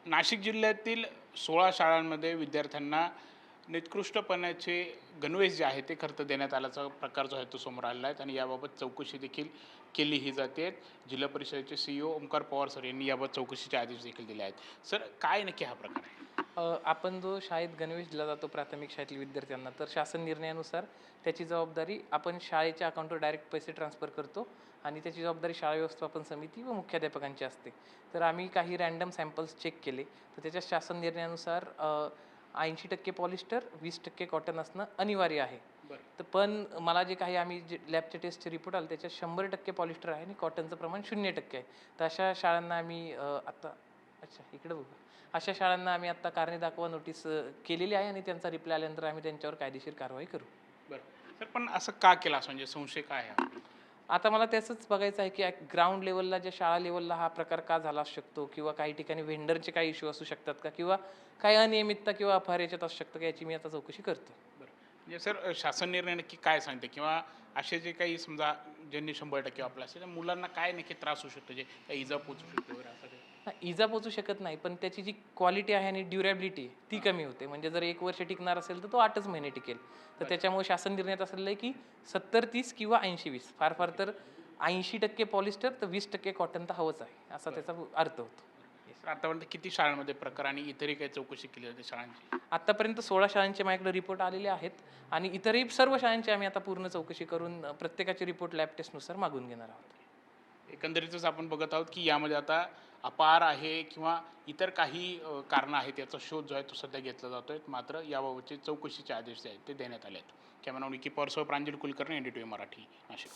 नाशिक जिल्ह्यातील 16 शाळांमध्ये विद्यार्थ्यांना निकृष्टपणाचे गणवेश जे आहे ते खर्च देण्यात आल्याचा प्रकार जो आहे तो समोर आलेला आहे आणि याबाबत चौकशी देखील केली जाते. जिल्हा परिषदेचे CEO ओमकार पवार सर यांनी याबाबत चौकशीचे आदेश देखील दिले आहेत. सर, काय नक्की हा प्रकार आहे? आपण जो शाळेत गणवेश दिला जातो प्राथमिक शाळेतील विद्यार्थ्यांना, तर शासन निर्णयानुसार त्याची जबाबदारी आपण शाळेच्या अकाउंटवर डायरेक्ट पैसे ट्रान्सफर करतो आणि त्याची जबाबदारी शाळा व्यवस्थापन समिती व मुख्याध्यापकांची असते. तर आम्ही काही रँडम सॅम्पल्स चेक केले, तर त्याच्या शासन निर्णयानुसार 80% पॉलिस्टर, 20% कॉटन असणं अनिवार्य आहे. बरं. तर पण मला जे काही आम्ही जे लॅबचे टेस्टचे रिपोर्ट आले त्याच्यात 100% पॉलिस्टर आहे आणि कॉटनचं प्रमाण 0% आहे. तर अशा शाळांना आम्ही आता अच्छा इकडे बघू. अशा शाळांना आम्ही आता कारणे दाखवा नोटीस केलेली आहे आणि त्यांचा रिप्लाय आल्यानंतर आम्ही त्यांच्यावर कायदेशीर कारवाई करू. बरं. सर, पण असं का केलं, असं म्हणजे संशय काय आहे? आता मला त्याचंच बघायचं आहे की ग्राउंड लेवलला ज्या शाळा लेवलला हा प्रकार का झाला असू शकतो किंवा काही ठिकाणी व्हेंडरचे काही इश्यू असू शकतात का किंवा काही अनियमितता किंवा अफार याच्यात असू शकतं का याची मी आता चौकशी करतो. बरं. म्हणजे सर, शासन निर्णय नक्की काय सांगते किंवा असे जे काही समजा ज्यांनी 100% वापरला असेल, त्या मुलांना काय नक्की त्रास होऊ शकतो, जे काही इजा पोहोचू शकते वगैरे असं काही? इजा पोचू शकत नाही, पण त्याची जी क्वालिटी आहे आणि ड्युरेबिलिटी ती कमी होते. म्हणजे जर 1 वर्ष टिकणार असेल तर तो 8च महिने टिकेल. तर त्याच्यामुळे शासन निर्णयात असलेलं आहे की 70-30 किंवा 80-20 फार फार तर 80% पॉलिस्टर तर 20% कॉटन तर हवंच आहे, असा त्याचा अर्थ होतो. तर आतापर्यंत किती शाळांमध्ये प्रकार आणि इतरही काही चौकशी केली जाते शाळांची? आतापर्यंत 16 शाळांचे माझ्याकडे रिपोर्ट आलेले आहेत आणि इतरही सर्व शाळांची आम्ही आता पूर्ण चौकशी करून प्रत्येकाचे रिपोर्ट लॅब टेस्टनुसार मागून घेणार आहोत. एकंदरीतच आपण बघत आहोत की यामध्ये आता अपार आहे किंवा इतर काही कारणं आहेत, याचा शोध जो आहे तो सध्या घेतला जातोय. मात्र याबाबतचे चौकशीचे आदेश जे आहेत ते देण्यात आले आहेत. कॅमेरामॅन विकी पवारसह प्रांजल कुलकर्णी, NDTV मराठी, नाशिक.